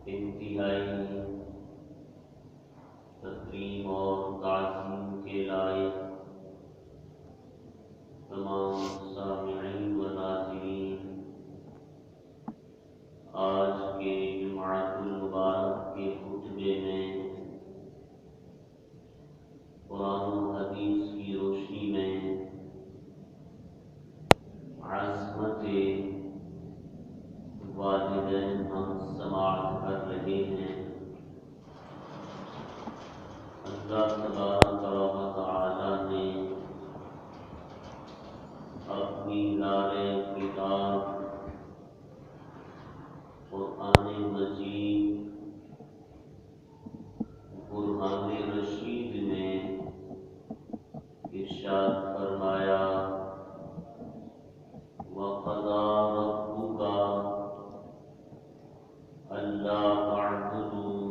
انتہائی تکریم اور تعظیم کے لائق تمام سامعین و ناظرین، آج کے جمعۃ المبارک کے خطبے میں قرآن و حدیث کی روشنی میں عظمت والدین ہم سماعت کر رہے ہیں۔ اللہ تبارک و تعالی نے اپنی لارے کتاب قرآن مجید برہان رشید میں ارشاد فرمایا، وَقَضَىٰ رَبُّكَ أَلَّا تَعْبُدُوا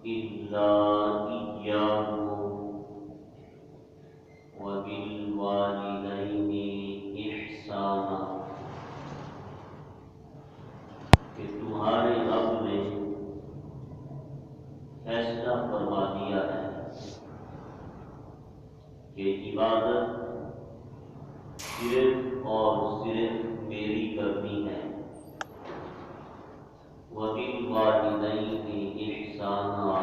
إِلَّا إِيَّاهُ وَبِالْوَالِدَيْنِ إِحْسَانًا، کہ تمہارے رب نے فیصلہ فرما دیا ہے کہ عبادت صرف اور صرف میری کرنی ہے۔ وَبِالْوَالِدَيْنِ إِحْسَانًا،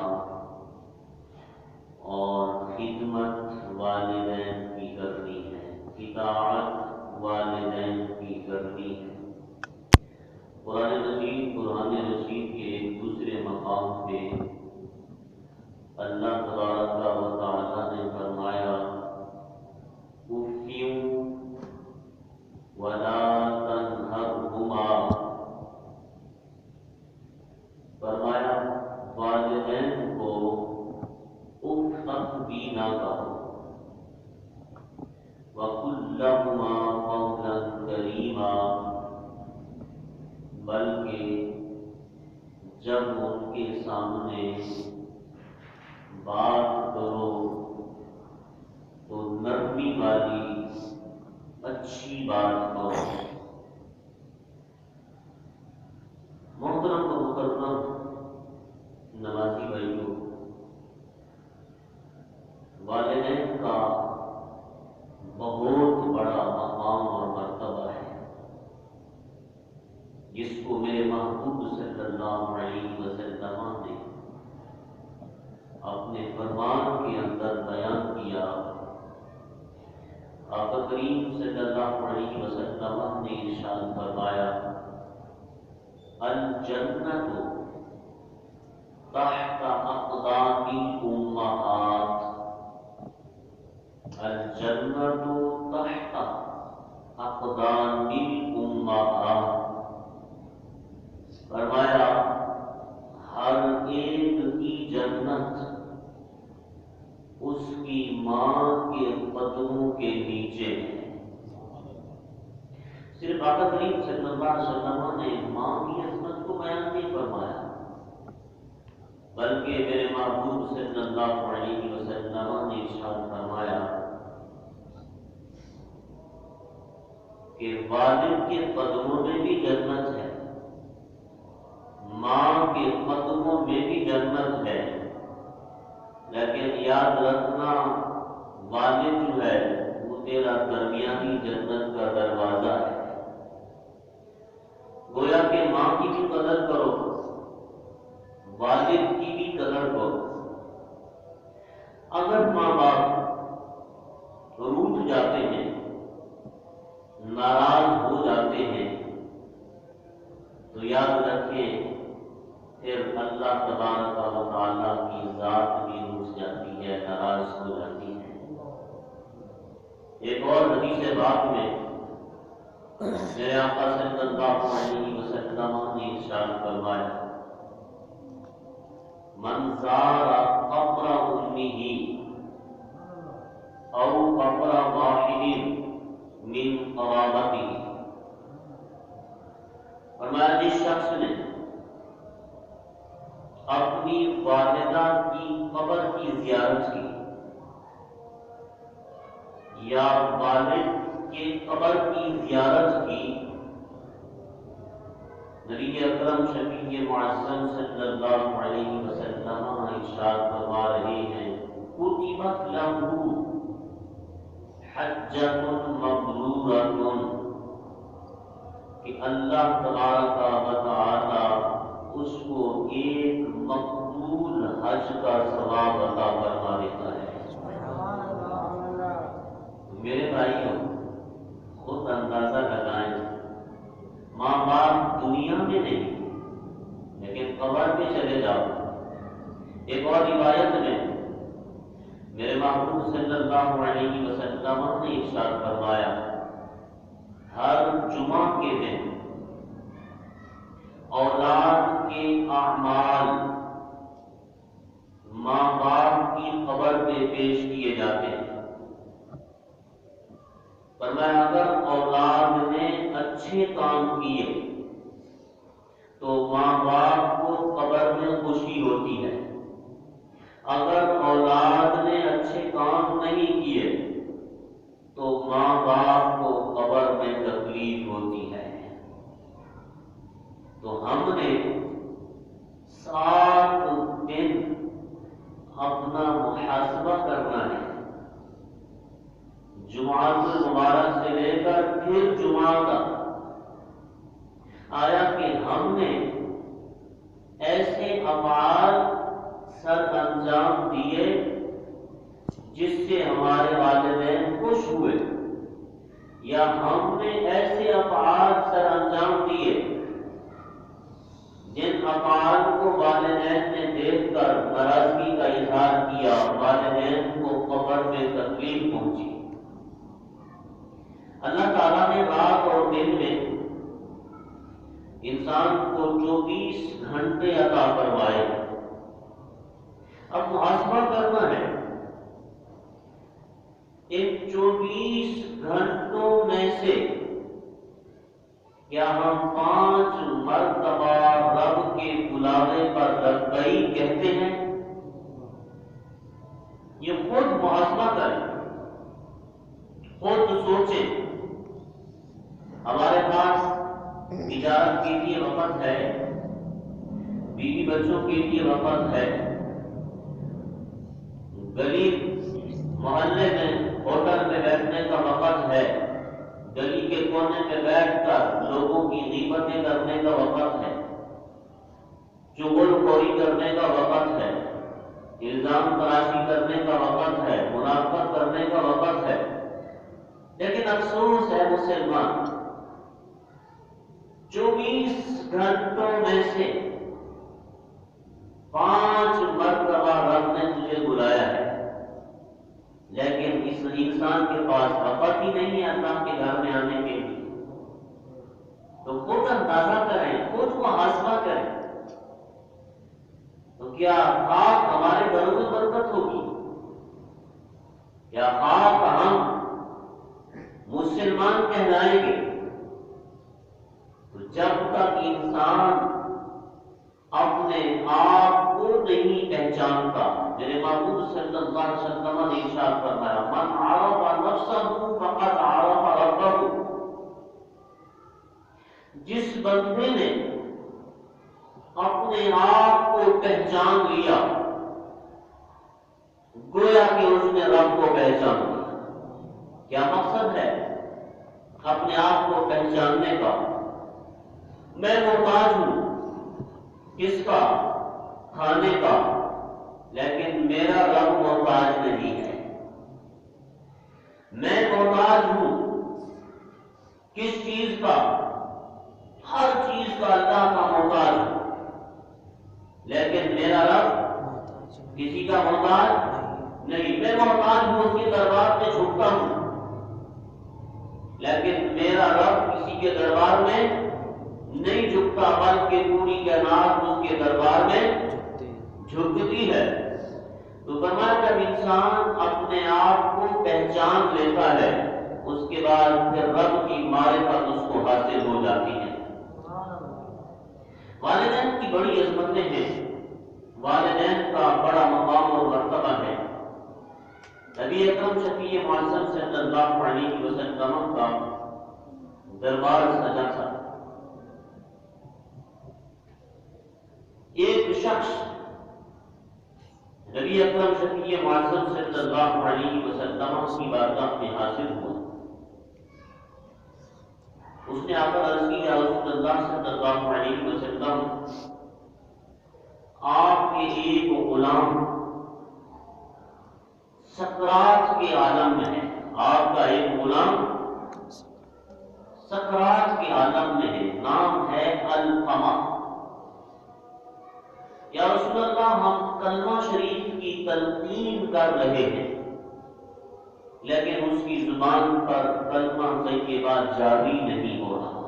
اور خدمت والدین کی کرنی ہے، اطاعت والدین کی کرنی ہے۔ قرآن مجید برہان رشید کے ایک دوسرے مقام پہ اللہ تبارک و تعالی نے فرمایا، اف ولا تنہرہما، فرمایا والدین کو اف تک بھی نہ کہو، وقل لہما قولا کریما، بلکہ جب ان کے سامنے بات کرو تو نرمی والی اچھی بات کرو۔ محترم و مکرم نمازی بھائیوں، والدین کا بہت بڑا مقام اور مرتبہ ہے، جس کو میرے محبوب صلی اللہ علیہ وسلم نے اپنے فرمان کے اندر بیان کیا۔ آقا کریم صلی اللہ علیہ وسلم نے ارشاد فرمایا، الجنۃ تحت اقدام الامہات، الجنۃ تحت اقدام الامہات، فرمایا ہر ایک کی جنت اس کی ماں کے قدموں کے نیچے ہے۔ صرف آقا کریم صلی اللہ علیہ وسلم نے ماں کی عظمت کو بیان نہیں فرمایا، بلکہ میرے محبوب صلی اللہ علیہ وسلم نے ارشاد فرمایا کہ والد کے قدموں میں بھی جنت ہے، ماں کے قدموں میں بھی جنت ہے، لیکن یاد رکھنا والد جو ہے وہ تیرا درمیانی جنت کا دروازہ ہے۔ گویا کہ ماں کی بھی قدر کرو، والد کی بھی قدر کرو۔ اگر ماں باپ روٹھ جاتے ہیں، ناراض ہو جاتے ہیں، تو یاد رکھیں پھر اللہ تبارک و تعالیٰ کی ذات بھی روٹھ جاتی ہے، ناراض ہو جاتی ہے۔ ایک اور حدیث پاک میں میرے آقا صلی اللہ علیہ وسلم نے ارشاد فرمایا، من زار قبر امہ او قبر واحد من قرابتہ، فرمایا جس شخص نے اپنی والدہ کی قبر کی زیارت کی یا والد کے قبر کی زیارت کی، نبی اکرم شفیع معظم صلی اللہ علیہ وسلم ارشاد فرما رہے ہیں کتبت لہ حجۃ مبرورۃ، کہ اللہ تبارک و تعالی اس کو ایک مقبول حج کا ثواب عطا فرما دیتا ہے۔ میرے بھائیوں، خود اندازہ لگائیں، ماں باپ دنیا میں نہیں لیکن قبر پہ چلے جاؤ۔ ایک اور روایت میں میرے محبوب صلی اللہ علیہ وسلم نے ارشاد فرمایا ہر جمعہ کے دن اولاد کے اعمال ماں باپ کی قبر پہ پیش کیے جاتے ہیں۔ فرمایا اگر اولاد نے اچھے کام کیے تو ماں باپ کو قبر میں خوشی ہوتی ہے، اگر اولاد نے اچھے کام نہیں کیے تو ماں باپ کو قبر میں تکلیف ہوتی ہے۔ تو ہم نے 7 دن اپنا محاسبہ کرنا ہے، جمعہ المبارک سے لے کر پھر جمعہ تک، آیا کہ ہم نے ایسے افعال سر انجام دیے جس سے ہمارے والدین خوش ہوئے، یا ہم نے ایسے افعال سر انجام دیے جن افعال کو والدین نے دیکھ کر ناراضگی کا اظہار کیا، والدین کو قبر میں تکلیف پہنچی۔ اللہ تعالیٰ نے رات اور دن میں انسان کو 24 گھنٹے عطا فرمائے۔ اب محاسبہ کرنا ہے، ان 24 گھنٹوں میں سے کیا ہم 5 مرتبہ رب کے بلاوے پر لبیک کہتے ہیں؟ یہ خود محاسبہ کریں، خود سوچیں۔ ہمارے پاس تجارت کے لیے وقت ہے، بیوی بچوں کے لیے وقت ہے، گلی محلے میں ہوٹل میں بیٹھنے کا وقت ہے، گلی کے کونے میں بیٹھ کر لوگوں کی غیبتیں کرنے کا وقت ہے، چغل خوری کرنے کا وقت ہے، الزام تراشی کرنے کا وقت ہے، منافقت کرنے کا وقت ہے۔ لیکن افسوس ہے مسلمان، 24 گھنٹوں میں سے 5 مرتبہ رب نے تجھے بلایا ہے، لیکن اس انسان کے پاس وقت ہی نہیں ہے اللہ کے گھر میں آنے کے لیے۔ تو خود اندازہ کریں، خود محاسبہ کریں، تو کیا خاک ہمارے گھروں میں برکت ہوگی؟ کیا خاک ہم مسلمان کہلائیں گے؟ تو جب تک انسان اپنے آپ کو نہیں پہچانتا، میرے محبوب صلی اللہ علیہ وسلم نے ارشاد فرمایا من عرف نفسہ فقد عرف ربہ، جس بندے نے اپنے آپ کو پہچان لیا گویا کہ اس نے رب کو پہچان لیا۔ کیا مقصد ہے اپنے آپ کو پہچاننے کا؟ میں محتاج ہوں کس کا؟ کھانے کا، لیکن میرا رب محتاج نہیں ہے۔ میں محتاج ہوں کس چیز کا؟ ہر چیز کا اللہ کا محتاج ہوں، لیکن میرا رب کسی کا محتاج نہیں۔ میں محتاج ہوں، اس کے دربار میں جھکتا ہوں، لیکن میرا رب کسی کے دربار میں نہیں جھکتا، بلکہ پوری کائنات اس کے دربار میں جھکتی ہے۔ تو فرمایا جب انسان اپنے آپ کو پہچان لیتا ہے، اس کے بعد پھر رب کی معرفت اس کو حاصل ہو جاتی ہے۔ والدین کی بڑی عظمتیں ہیں، والدین کا بڑا مقام اور مرتبہ ہے۔ نبی اکرم شفیع معظم صلی اللہ علیہ وسلم کا دربار سجا تھا، نبی اکرم شفیع معظم صلی اللہ علیہ وسلم کی بارگاہ میں حاضر ہوا۔ اس نے آ کر عرض کی، یا رسول اللہ صلی اللہ علیہ وسلم، آپ کے ایک غلام سکرات کے عالم میں ہے، آپ کا ایک غلام سکرات کے عالم میں ہے، نام ہے القمہ۔ یا رسول اللہ، ہم کلمہ شریف کی تلقین کر رہے ہیں لیکن اس کی زبان پر کلمہ طیبہ جاری نہیں ہو رہا۔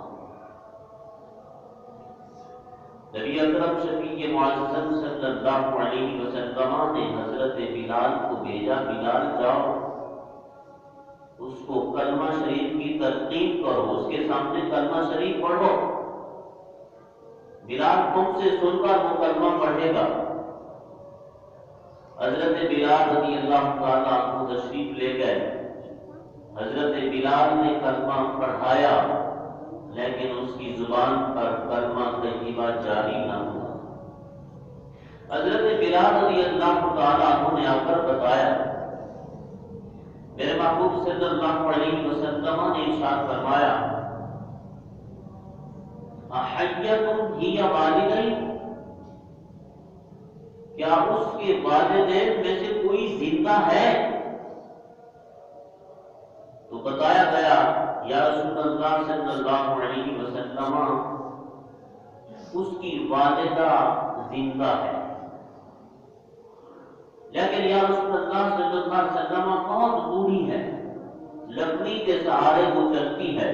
نبی اکرم شفیع معظم صلی اللہ علیہ وسلم نے حضرت بلال کو بھیجا، بلال جاؤ اس کو کلمہ شریف کی تلقین کرو، اس کے سامنے کلمہ شریف پڑھو، بلال تم سے سن کر وہ کلمہ پڑھے گا۔ حضرت بلال رضی اللہ تعالیٰ عنہ تشریف لے گئے، حضرت بلال نے کلمہ پڑھایا لیکن اس کی زبان پر کلمہ طیبہ جاری نہ ہوا۔ حضرت بلال رضی اللہ تعالیٰ عنہ نے آ کر بتایا، میرے محبوب صلی اللہ علیہ وسلم نے ارشاد فرمایا، احیۃ ہی والدین، کیا اس کے والدین میں سے کوئی زندہ ہے؟ تو بتایا گیا، یا رسول اللہ صلی اللہ علیہ وسلم، اس کی والدہ زندہ ہے لیکن یا رسول اللہ صلی اللہ علیہ وسلم بہت بوڑھی ہے، لکڑی کے سہارے وہ چلتی ہے۔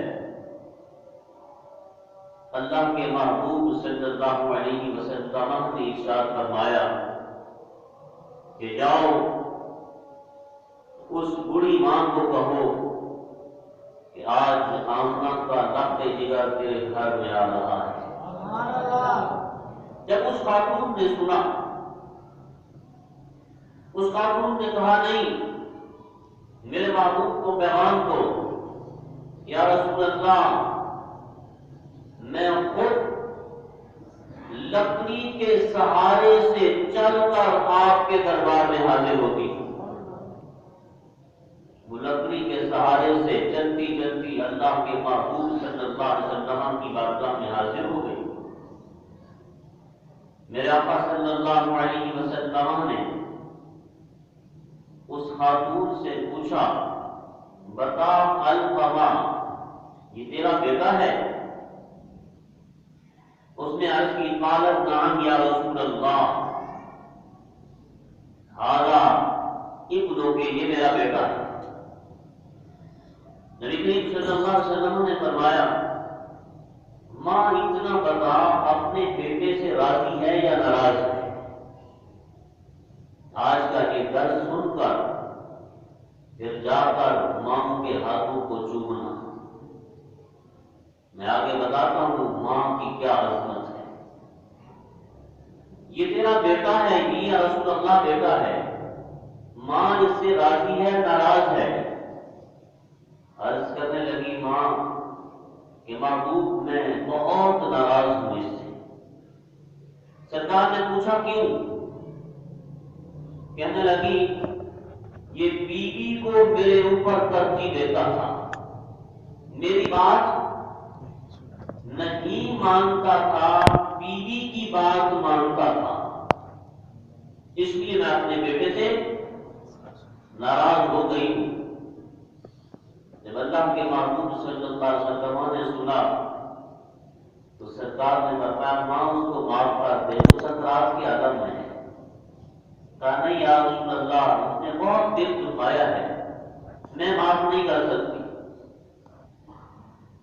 اللہ کے محبوب صلی اللہ علیہ وسلم نے ارشاد فرمایا کہ جاؤ اس بوڑھی ماں کو کہو کہ آج آمنہ کا لقب جگر تیرے گھر میں آ رہا ہے۔ جب اس خاتون نے سنا، اس خاتون نے کہا، نہیں، میرے محبوب کو پیغام دو، یا رسول اللہ، میں خود لکڑی کے سہارے سے چل کر آپ کے دربار میں حاضر ہوتی ہوں۔ وہ لکڑی کے سہارے سے چلتی چلتی اللہ کے محبوب صلی اللہ علیہ وسلم کی بارگاہ میں حاضر ہو گئی۔ میرے آقا صلی اللہ علیہ وسلم نے اس خاتون سے پوچھا، بتا القمہ، یہ تیرا بیٹا ہے؟ اس نے عرض کی، قالت نعم یا رسول اللہ، ھذا ابنک، یہ میرا بیٹا ہے۔ نبی کریم صلی اللہ علیہ وسلم نے فرمایا، ماں اتنا بتا، اپنے بیٹے سے راضی ہے یا ناراض ہے؟ آج کا یہ درس سن کر پھر جا کر ماں کے ہاتھوں کو چومنا۔ میں آگے بتاتا ہوں ماں کی کیا عظمت ہے۔ یہ تیرا بیٹا ہے، یہ یا رسول اللہ بیٹا ہے، ماں اس سے راضی ہے ناراض ہے؟ عرض کرنے لگی ماں کہ محبوب میں بہت ناراض ہوں اس سے۔ سرکار نے پوچھا کیوں؟ کہنے لگی، یہ بیوی کو میرے اوپر ترجیح دیتا تھا، میری بات نہیں مانتا تھا، بیوی کی بات مانتا تھا، اس لیے میں اپنے بیٹے سے ناراض ہو گئی ہوں۔ جب اللہ کے محبوب صلی اللہ علیہ وسلم نے سنا تو سرکار نے فرمایا، ماں اس کو معاف کر دے، وہ سکرات کے عالم میں ہے۔ کہا نہیں یا رسول اللہ، اس نے بہت دل دکھایا ہے، میں معاف نہیں کر سکتی۔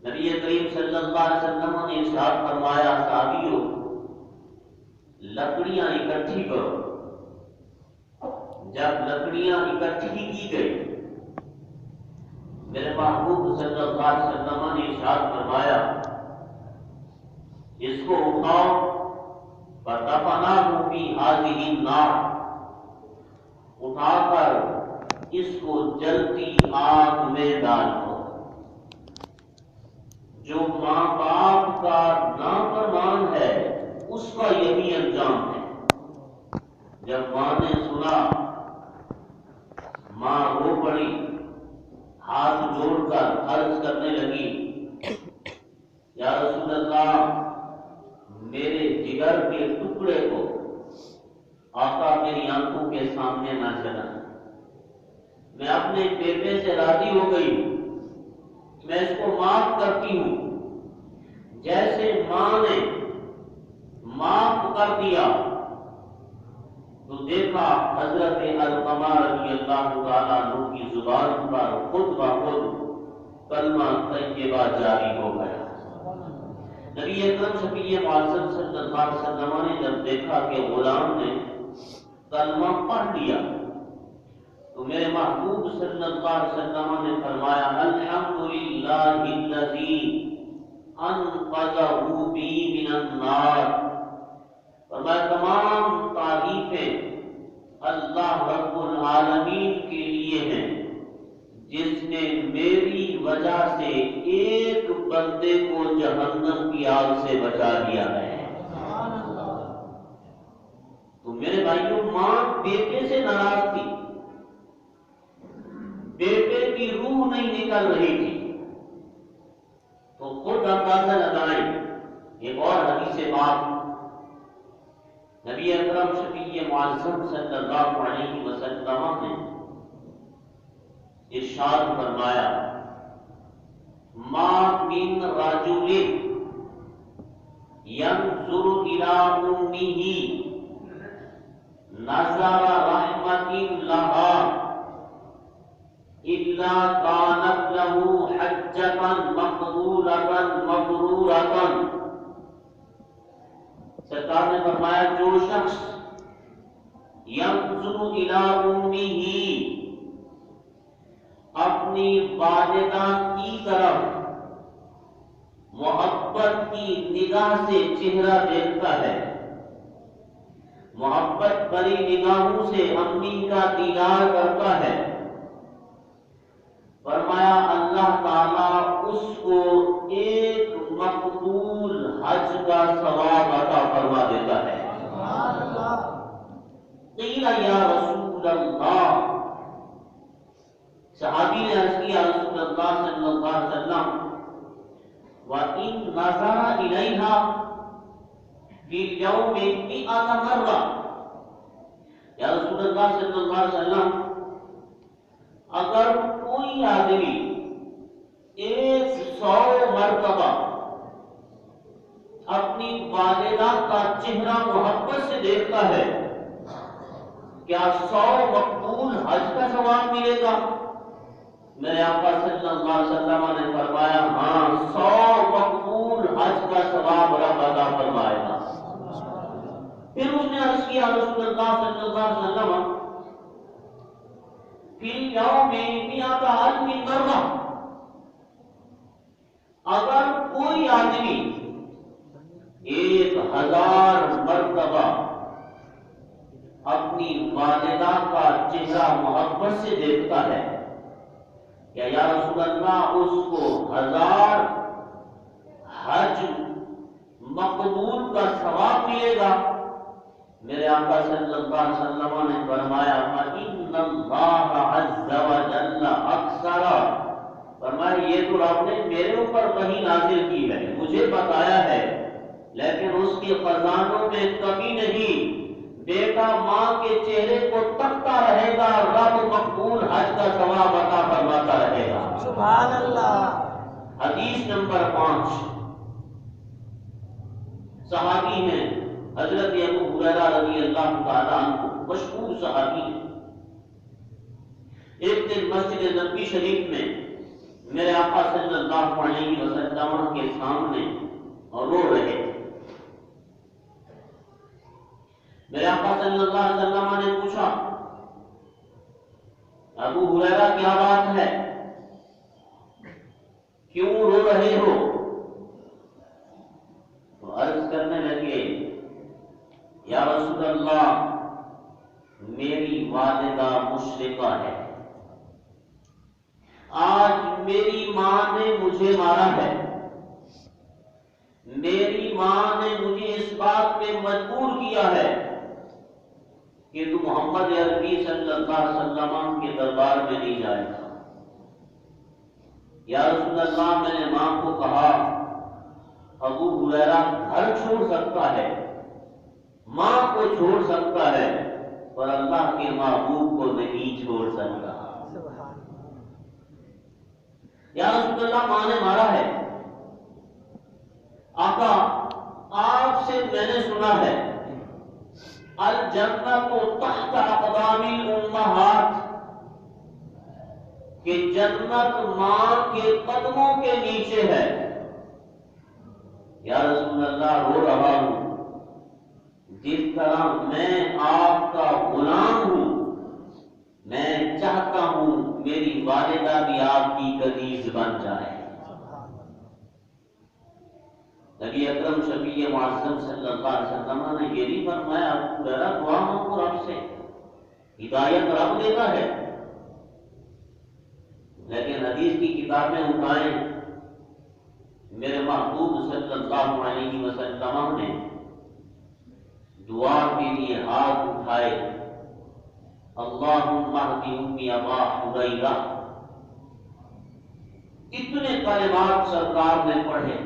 نبی کریم صلی اللہ علیہ وسلم نے ارشاد فرمایا، صحابیوں لکڑیاں اکٹھی کرو۔ جب لکڑیاں اکٹھی کی گئی، میرے محبوب صلی اللہ علیہ وسلم نے ارشاد فرمایا، اس کو اٹھاؤ، فَدَفَنَاهُ فِي هَذِهِ النَّارِ، اٹھا کر اس کو جلتی آگ میں ڈال دو۔ جو ماں باپ کا نافرمان ہے اس کا یہی انجام ہے۔ جب ماں نے سنا جگر کے ٹکڑے کو آقا میری آنکھوں کے سامنے نہ جلائیں۔ میں اپنے بیٹے سے راضی ہو گئی ہوں، میں اس کو معاف کرتی ہوں جیسے ماں نے معاف کر دیا۔ تو دیکھا حضرت علقمہ رضی اللہ تعالیٰ عنہ کی زبان پر خود بخود کلمہ طیبہ جاری ہو گیا۔ نبی اکرم شفیع معظم صلی اللہ علیہ وسلم نے جب دیکھا کہ غلام نے کلمہ پڑھ لیا تو میرے محبوب صلی اللہ علیہ وسلم نے فرمایا الحمدللہ الذی انقذہ بی من النار۔ فرمایا تمام تعریفیں اللہ رب العالمین کے لیے ہیں جس نے میری وجہ سے ایک بندے کو جہنم کی آگ سے بچا دیا ہے۔ تو میرے بھائیوں، ماں بیٹے سے ناراض تھی، بیٹے کی روح نہیں نکل رہی تھی، تو خود اندازہ لگائیں۔ ایک اور حدیث پاک نبی اکرم شفیع معظم صلی اللہ علیہ وسلم نے ارشاد فرمایا ما من رجل ينظر الى امه نظر رحمت لها الا كانت له حجة مقبولة مبرورة۔ سرکار نے فرمایا جو شخص ينظر الى امه اپنی والدہ کی طرف محبت کی نگاہ سے چہرہ دیکھتا ہے، محبت بری نگاہوں سے امی کا دیدار کرتا ہے، فرمایا اللہ تعالیٰ اس کو ایک مقبول حج کا ثواب عطا فرما دیتا ہے۔ قیل یا رسول اللہ، صحابی نے عرض کیا رسول اللہ صلی اللہ علیہ وسلم وَإِن نَظَرَ إِلَيْهَا فِي الْيَوْمِ مِئَةَ مَرَّةٍ۔ یا رسول اللہ صلی اللہ علیہ وسلم، اگر کوئی آدمی 100 مرتبہ اپنی والدہ کا چہرہ محبت سے دیکھتا ہے، کیا 100 مقبول حج کا ثواب ملے گا؟ میرے آقا صلی اللہ علیہ وسلم نے فرمایا ہاں، 100 مقبول حج کا ثواب رب عطا فرمائے گا۔ پھر اس نے عرض کیا رسول اللہ صلی اللہ علیہ وسلم فی الیوم مئۃ الف مرہ، اگر کوئی آدمی 1000 مرتبہ اپنی والدہ کا چہرہ محبت سے دیکھتا ہے، کیا یا رسول اللہ اس کو 1000 حج مقبول کا ثواب ملے گا؟ میرے آقا صلی اللہ علیہ وسلم نے فرمایا فَإِنَّ اللَّهَ عَزَّ وَجَلَّ أَكْثَرَ، فرمایا یہ تو رب نے میرے اوپر وحی نازل کی ہے، مجھے بتایا ہے، لیکن اس کے خزانوں میں کمی نہیں، بیٹا ماں کے چہرے کو تکتا رہے گا، رب مقبول حج کا ثواب عطا فرماتا رہے گا۔ سبحان اللہ۔ حدیث نمبر 5، صحابی ہیں حضرت ابو ہریرہ رضی اللہ تعالیٰ عنہ، مشہور صحابی ہیں۔ ایک دن مسجد نبوی شریف میں میرے آقا صلی اللہ علیہ وسلم کے سامنے رو رہے تھے۔ میرے آقا صلی اللہ علیہ وسلم نے پوچھا ابو ہریرہ کیا بات ہے، کیوں رو رہے ہو؟ تو عرض کرنے لگے یا رسول اللہ میری والدہ مشرکہ ہے، آج میری ماں نے مجھے مارا ہے، میری ماں نے مجھے اس بات پہ مجبور کیا ہے کہ تو محمد عربی صلی اللہ علیہ وسلم کے دربار میں نہیں جائے گا۔ یا رسول اللہ میں نے ماں کو کہا ابو ہریرہ گھر چھوڑ سکتا ہے ماں کو چھوڑ سکتا ہے پر اللہ کے محبوب کو نہیں چھوڑ سکتا۔ یا رسول اللہ ماں نے مارا ہے، آقا آپ سے میں نے سنا ہے الجنت تحت اقدام الامہات، کہ جنت ماں کے قدموں کے نیچے ہے۔ یا رسول اللہ رو رہا ہوں، جس طرح میں آپ کا غلام ہوں، میں چاہتا ہوں میری والدہ بھی آپ کی کنیز بن جائے۔ نبی اکرم شفیع معظم صلی اللہ علیہ وسلم نے یہ نہیں فرمایا ذرا دعا مانگو رب سے، ہدایت رب دیتا ہے، لیکن حدیث کی کتابیں اٹھائیں، میرے محبوب صلی اللہ علیہ وسلم نے دعا کے لیے ہاتھ اٹھائے، اللہم اہد امی ابا حریرہ، اتنے کلمات سرکار نے پڑھے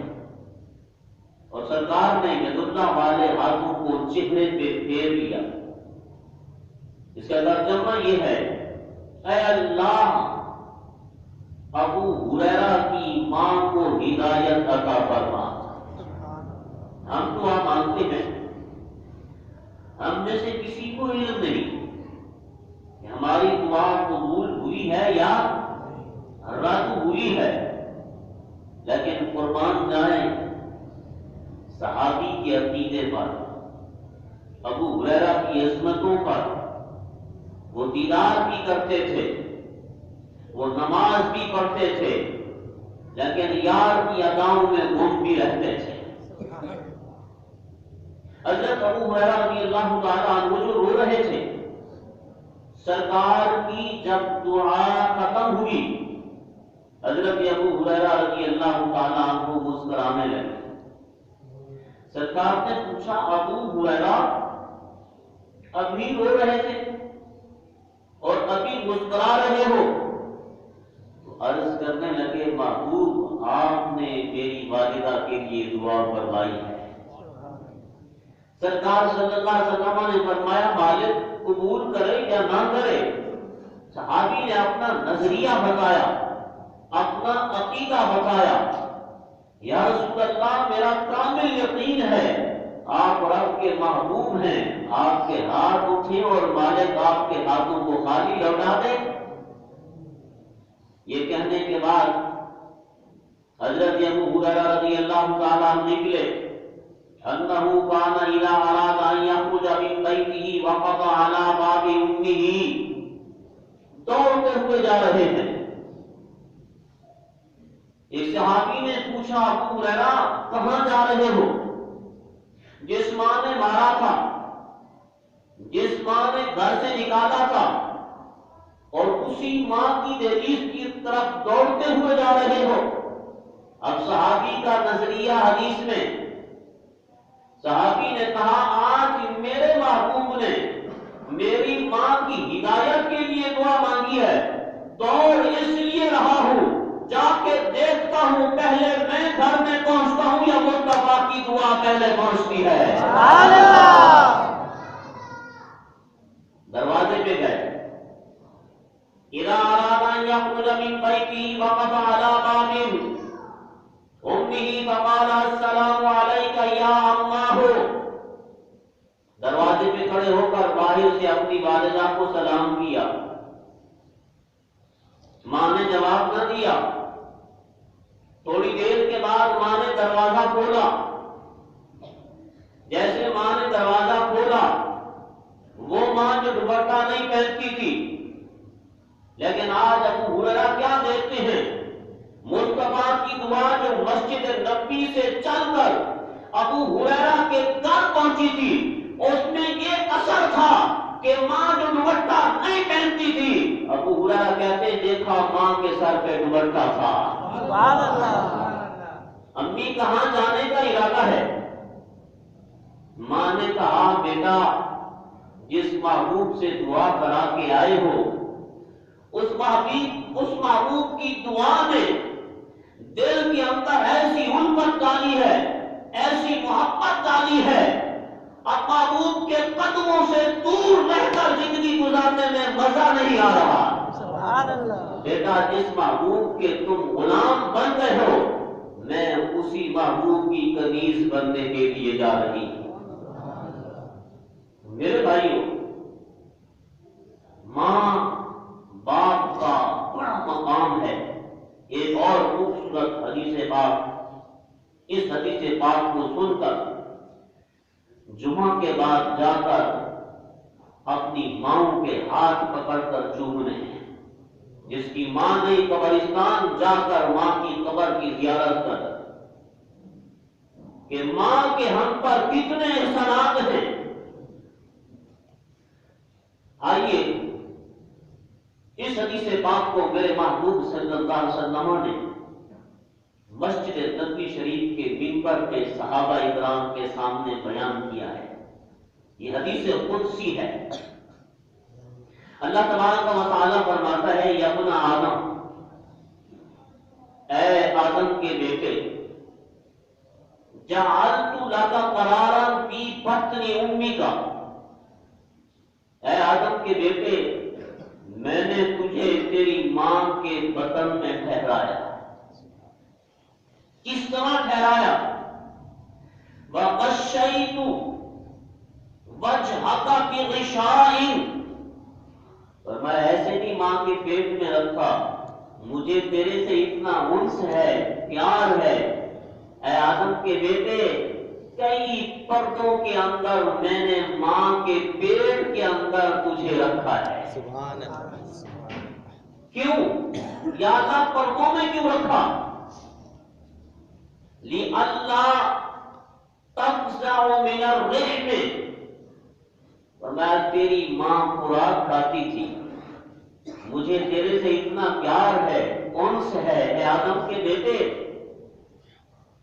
اور سرکار نے ید اللہ والے ہاتھوں کو چہرے پہ پھیر لیا۔ اس کا ترجمہ یہ ہے، اے اللہ ابو ہریرہ کی ماں کو ہدایت عطا فرما۔ ہم دعا مانگتے ہیں، ہم میں سے کسی کو علم نہیں کہ ہماری دعا قبول ہوئی ہے یا رد ہوئی ہے، لیکن قربان جائیں صحابی کے عقیدے پر، ابو ہریرہ کی عظمتوں پر، وہ دیدار بھی کرتے تھے، وہ نماز بھی پڑھتے تھے، لیکن یار کی اداؤں میں گم بھی رہتے تھے۔ حضرت ابو ہریرہ رضی اللہ تعالیٰ عنہ جو رو رہے تھے، سرکار کی جب دعا ختم ہوئی، حضرت ابو ہریرہ رضی اللہ تعالیٰ عنہ مسکرانے لگے۔ سرکار نے پوچھا ابو ہریرہ ابھی رو رہے تھے اور ابھی مسکرا رہے ہو؟ تو عرض کرنے لگے محبوب آپ نے میری والدہ کے لیے دعا فرمائی ہے۔ سرکار صلی اللہ علیہ وسلم نے فرمایا والد قبول کرے یا نہ کرے؟ صحابی نے اپنا نظریہ بتایا، اپنا عقیدہ بتایا، یا رسول اللہ میرا کامل یقین ہے آپ رب کے محبوب ہیں، آپ کے ہاتھ اٹھیں اور مالک آپ کے ہاتھوں کو خالی لوٹا دے۔ یہ کہنے کے بعد حضرت ابو ہریرہ رضی اللہ تعالیٰ عنہ نکلے، انہ کان اذا اراد ان یخرج من بیتہ وقف علی باب امہ، دوڑتے ہوئے جا رہے ہیں۔ ایک صحابی نے پوچھا ابو ہریرہ کہاں جا رہے ہو؟ جس ماں نے مارا تھا، جس ماں نے گھر سے نکالا تھا، اور اسی ماں کی دہلیز کی طرف دوڑتے ہوئے جا رہے ہو۔ اب صحابی کا نظریہ حدیث میں، صحابی نے کہا آج میرے محبوب نے میری ماں کی ہدایت کے لیے دعا مانگی ہے، دوڑ اس لیے رہا ہوں جا کے دیکھتا ہوں پہلے میں گھر میں پہنچتا ہوں یا مصطفیٰ کی دعا پہلے پہنچتی ہے۔ سبحان اللہ۔ دروازے پہ گئے، اذا اراد ان یخرج من بیتہ وقف علی باب امہ فقال السلام علیک یا اماہ، دروازے پہ کھڑے ہو کر باہر سے اپنی والدہ کو سلام کیا۔ ماں نے جواب نہ دیا۔ تھوڑی دیر کے بعد ماں نے دروازہ کھولا۔ جیسے ماں نے دروازہ کھولا، وہ ماں جو دوپٹہ نہیں پہنتی تھی، لیکن آج ابو ہریرہ کیا دیکھتے ہیں، مصطفیٰ کی دعا جو مسجد نبی سے چل کر ابو ہریرہ کے گھر پہنچی تھی، اس میں یہ اثر تھا کہ ماں جو دوپٹہ نہیں پہنتی تھی، ابو ہریرہ کہتے دیکھا ماں کے سر پہ دوپٹہ تھا۔ سبحان اللہ۔ امی کہاں جانے کا ارادہ ہے؟ ماں نے کہا بیٹا جس محبوب سے دعا کرا کے آئے ہو، اس محبوب کی دعا نے دل کے اندر ایسی الفت ڈالی ہے، ایسی محبت ڈالی ہے، اب محبوب قدموں سے دور رہ کر زندگی گزارنے میں مزہ نہیں آ رہا۔ سبحان اللہ۔ بیٹا جس محبوب کے تم غلام بن گئے ہو، میں اسی محبوب کی کنیز بننے کے لیے جا رہی ہوں۔ میرے بھائیوں، ماں باپ کا بڑا مقام ہے۔ ایک اور خوبصورت حدیث پاک، اس حدیث پاک کو سن کر جمعہ کے بعد جا کر اپنی ماؤں کے ہاتھ پکڑ کر چومنے ہیں۔ جس کی ماں نہیں، قبرستان جا کر ماں کی قبر کی زیارت کر کہ ماں کے ہم پر کتنے احسانات ہیں۔ آئیے اس حدیث پاک کو میرے محبوب صلی اللہ علیہ وسلم نے مسجد نبوی شریف کے منبر پہ صحابہ اکرام کے سامنے بیان کیا ہے۔ یہ حدیث قدسی ہے۔ اللہ تبارک و تعالیٰ فرماتا ہے، یا ابن آدم، اے آدم کے بیٹے، جعلت لک قرارا فی بطن امک، اے آدم کے بیٹے، میں نے تجھے تیری ماں کے بطن میں ٹھہرایا۔ کس طرح ٹھہرایا؟ وَغَشَّيْتُ وَجْهَكَ بِغِشَاءٍ، اور میں ایسے نہیں ماں کے پیٹ میں رکھا، مجھے تیرے سے اتنا انس ہے، پیار ہے، اے آدم کے بیٹے، کئی پردوں کے اندر میں نے ماں کے پیٹ کے اندر تجھے رکھا ہے۔ سبحان اللہ۔ کیوں؟ یا اللہ پردوں میں کیوں رکھا؟ لِأَلَّا تَفْزَعُ مِنَ الرِّحْمِ، فرمایا تیری ماں خوراک کھاتی تھی، مجھے تیرے سے اتنا پیار ہے، انس ہے، اے آدم کے بیٹے،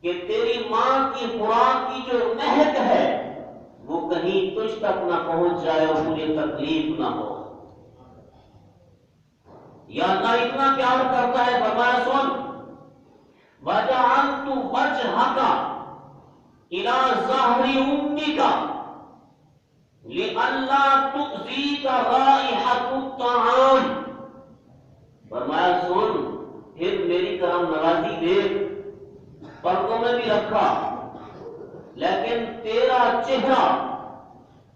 کہ تیری ماں کی خوراک کی جو مہک ہے وہ کہیں تجھ تک نہ پہنچ جائے اور مجھے تکلیف نہ ہو۔ یا اللہ اتنا پیار کرتا ہے، فرمایا سن، وَجَعَلْتُ وَجْهَكَ إِلَى ظَهْرِ أُمِّكَ لِأَلَّا تُؤْذِيكَ رَائِحَةُ الطَّعَامِ، فرمایا سن، پھر میری کرم نوازی دیکھ، پردوں میں بھی رکھا، لیکن تیرا چہرہ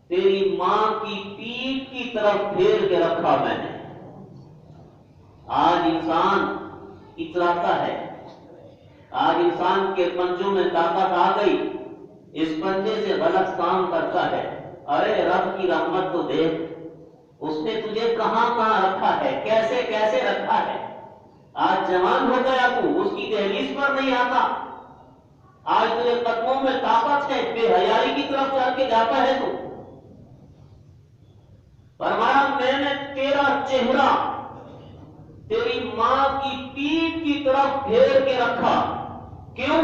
تیری ماں کی پیٹھ کی طرف پھیر کے رکھا میں نے۔ آج انسان اتراتا ہے، آج انسان کے پنجوں میں طاقت آ گئی، اس پنجے سے غلط کام کرتا ہے۔ ارے رب کی رحمت تو دیکھ، اس نے تجھے کہاں کہاں رکھا ہے، کیسے کیسے رکھا ہے۔ آج جوان ہو گیا تو اس کی دہلیز پر نہیں آتا، آج تیرے قدموں میں طاقت ہے، بے حیائی کی طرف چل کے جاتا ہے تو۔ فرمایا میں نے تیرا چہرہ تیری ماں کی پیٹھ کی طرف پھیر کے رکھا، کیوں؟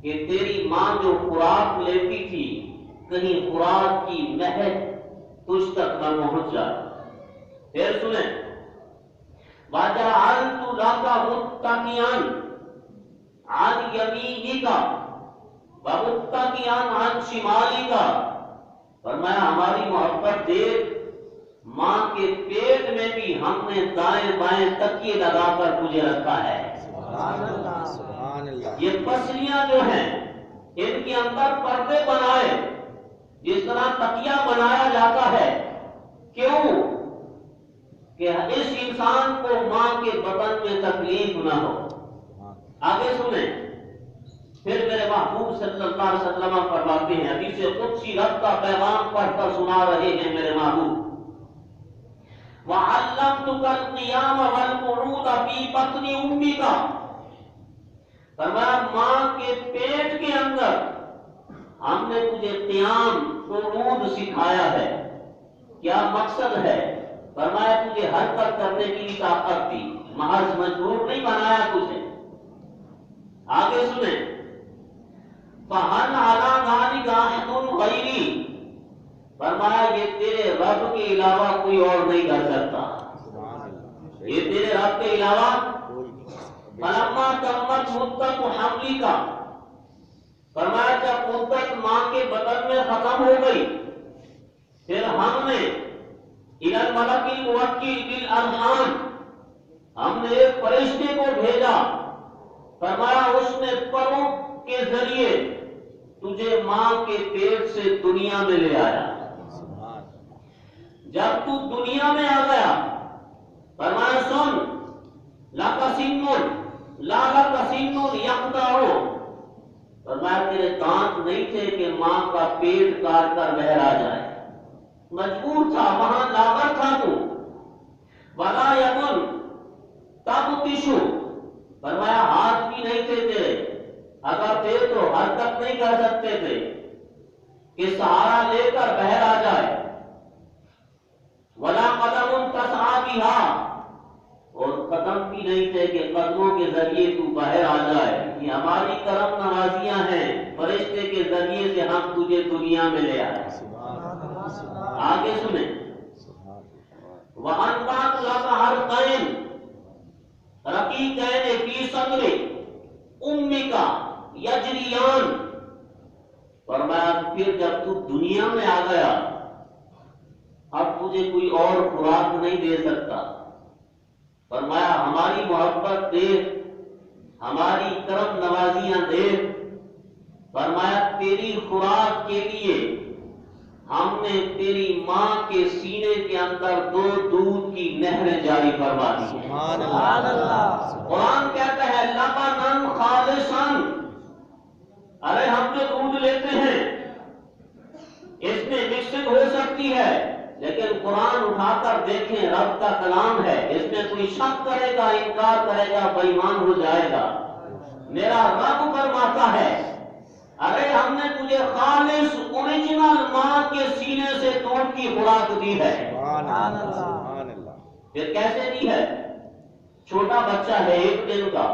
کہ تیری ماں جو خوراک لیتی تھی کہیں خوراک کی مہک تجھ تک نہ پہنچ جائے۔ پھر سنیں، وَجَعَلْتُ لَكَ مُتَّكِئًا عَنْ يَمِينِكَ وَمُتَّكِئًا عَنْ شِمَالِكَ، فرمایا ہماری محبت دیکھ، ماں کے پیٹ میں بھی ہم نے دائیں بائیں تکیے لگا کر تجھے رکھا ہے۔ سبحان اللہ۔ سبحان اللہ۔ یہ پسلیاں جو ہیں ان کے اندر پردے بنائے، جس طرح تکیہ بنایا جاتا ہے، کیوں؟ کہ اس انسان کو ماں کے بدن میں تکلیف نہ ہو۔ آگے سنیں، پھر میرے محبوب صلی اللہ علیہ وسلم فرماتے ہیں، حدیث قدسی رب کا پیغام پڑھ کر سنا رہے ہیں میرے محبوب، وَعَلَّمْتُكَ الْقِيَامَ وَالْقُعُودَ فِي بَطْنِ أُمِّكَ، فرمایا ماں کے پیٹ کے اندر ہم نے تجھے قیام قعود سکھایا ہے۔ کیا مقصد ہے؟ فرمایا تجھے حرکت کرنے کی بھی طاقت دی، محض مجبور نہیں بنایا تجھے۔ آگے سنیں، فَهَلْ عَلَى ذَلِكَ أَحَدٌ غَيْرِي، فرمایا یہ تیرے رب کے علاوہ کوئی اور نہیں کر سکتا، یہ تیرے رب کے علاوہ۔ فَلَمَّا تَمَّتْ مُدَّتُ حَمْلِكَ، فرمایا جب مدت ماں کے بطن میں ختم ہو گئی، ہم نے الى الملک الموکل بالارحام، ہم نے ایک فرشتے کو بھیجا، فرمایا اس نے پروں کے ذریعے تجھے ماں کے پیٹ سے دنیا میں لے آیا۔ جب تو دنیا میں آ گیا، فرمایا سن، لَكَ سِنٌّ لَا لَكَ سِنٌّ يَقْطَعُ، فرمایا تیرے دانت نہیں تھے کہ ماں کا پیٹ کاٹ کر بہر آ جائے، مجبور تھا، وہاں لاغر تھا تو۔ وَلَا يَدٌ تَبْطِشُ، فرمایا ہاتھ بھی نہیں تھے تیرے، اگر تھے تو حرکت نہیں کر سکتے تھے کہ سہارا لے کر بہر آ جائے۔ وَلَا قَدَمٌ تَسْعَىٰ بِهَا، اور قدم بھی نہیں تھے کہ قدموں کے ذریعے تو باہر آ جائے۔ یہ ہماری کرم نوازیاں ہیں، فرشتے کے ذریعے سے ہم تجھے دنیا میں لے آئے۔ آگے سنیں، وَأَنبَعْتُ لَكَ حَرْقَيْنِ رَقِيقَيْنِ فِي صَدْرِ أُمِّكَ يَجْرِيَانِ، فرمایا پھر جب تو دنیا میں آ گیا، اب تجھے کوئی اور خوراک نہیں دے سکتا، فرمایا ہماری محبت دیکھ، ہماری کرم نوازیاں دیکھ، فرمایا تیری خوراک کے لیے ہم نے تیری ماں کے سینے کے اندر 2 دودھ کی نہریں جاری فرما دی۔ سبحان اللہ۔ قرآن کہتا ہے لبناً خالصاً، ارے ہم جو دودھ لیتے ہیں اس میں مکسنگ ہو سکتی ہے، لیکن قرآن اٹھا کر دیکھیں، رب کا کلام ہے، اس میں کوئی شک کرے گا، انکار کرے گا، بے ایمان ہو جائے گا۔ میرا رب فرماتا ہے ارے ہم نے تجھے خالص اوریجنل ماں کے سینے سے دودھ کی خوراک دی ہے۔ سبحان اللہ۔ پھر کیسے دی ہے؟ چھوٹا بچہ ہے 1 دن کا،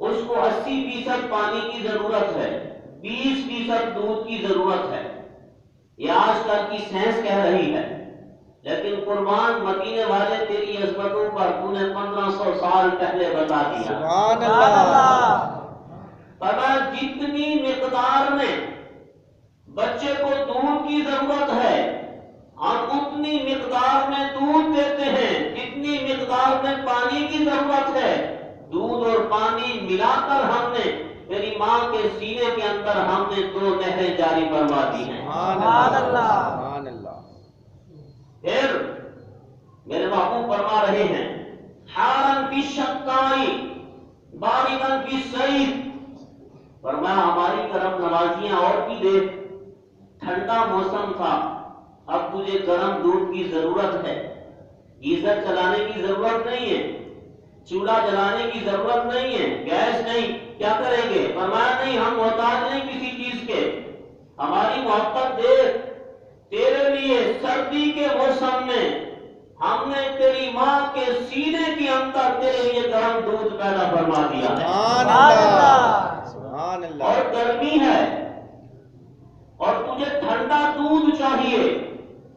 اس کو 80% پانی کی ضرورت ہے، 20% دودھ کی ضرورت ہے، یہ آج کل کی سائنس کہہ رہی ہے، لیکن قربان مدینے والے تیری عظمتوں پر تو نے 1500 سال پہلے بتا دیا۔ سبحان اللہ۔ فرمایا جتنی مقدار میں بچے کو دودھ کی ضرورت ہے ہم اتنی مقدار میں دودھ دیتے ہیں، جتنی مقدار میں پانی کی ضرورت ہے دودھ اور پانی ملا کر ہم نے تیری ماں کے سینے کے اندر ہم نے 2 نہریں جاری فرما دی ہیں۔ سبحان اللہ۔ پھر میرے محبوب فرما رہے ہیں حارن فی الشتاء باردن فی الصیف، فرمایا ہماری کرم نوازیاں اور بھی دیکھ، ٹھنڈا موسم تھا، اب تجھے گرم دودھ کی ضرورت ہے، گیزر چلانے کی ضرورت نہیں ہے، چولہا جلانے کی ضرورت نہیں ہے، گیس نہیں، کیا کریں گے؟ فرمایا نہیں، ہم محتاج نہیں کسی چیز کے، ہماری محبت دیکھ، تیرے لیے سردی کے موسم میں ہم نے تیری ماں کے سینے کے اندر تیرے لیے گرم دودھ پیدا فرما دیا ہے۔ سبحان اللہ۔ اور گرمی ہے اور تجھے ٹھنڈا دودھ چاہیے،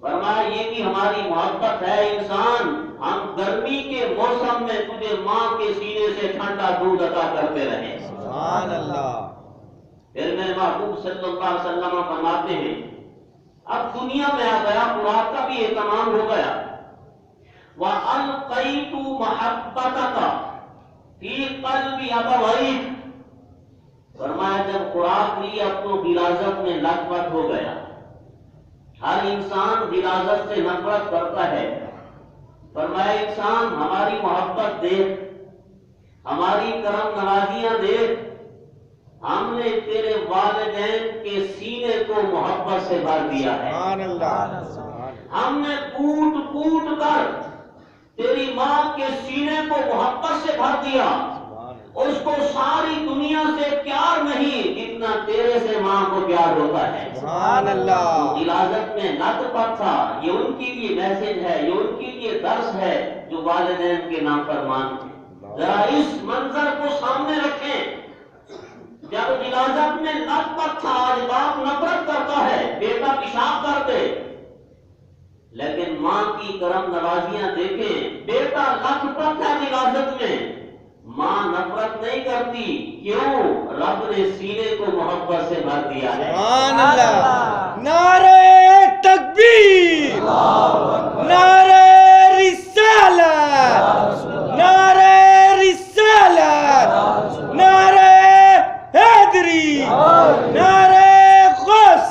فرمایا یہ بھی ہماری محبت ہے انسان، ہم گرمی کے موسم میں تجھے ماں کے سینے سے ٹھنڈا دودھ عطا کرتے رہے۔ سبحان اللہ۔ پھر میرے محبوب صلی اللہ علیہ وسلم فرماتے ہیں اب دنیا میں آ گیا، خوراک کا بھی اہتمام ہو گیا، وَأَلْقَيْتُ مَحَبَّتَكَ فِي قَلْبِ أَبَوَيْكَ، فرمایا جب خوراک لی اب تو غلاظت میں لت پت ہو گیا، ہر انسان غلاظت سے نفرت کرتا ہے، فرمایا انسان ہماری محبت دیکھ، ہماری کرم نوازیاں دیکھ، ہم نے تیرے والدین کے سینے کو محبت سے بھر دیا ہے، سبحان اللہ۔ ہم نے کوٹ کوٹ کر تیری ماں کے سینے کو محبت سے بھر دیا، اس کو ساری دنیا سے پیار نہیں جتنا تیرے سے ماں کو پیار ہوتا ہے۔ سبحان اللہ۔ غلاظت میں لت پت تھا، یہ ان کے لیے میسج ہے، یہ ان کے لیے درس ہے جو والدین کے نافرمان تھے۔ ذرا اس منظر کو سامنے رکھیں، جب غلاظت میں لت پت تھا، آج باپ نفرت کرتا ہے بیٹا پیشاب کر دے، لیکن ماں کی کرم نوازیاں دیکھیں، بیٹا لت پت ہے غلاظت میں، ماں نفرت نہیں کرتی، کیوں؟ رب نے سینے کو محبت سے بھر دیا ہے۔ سبحان اللہ۔ نعرہ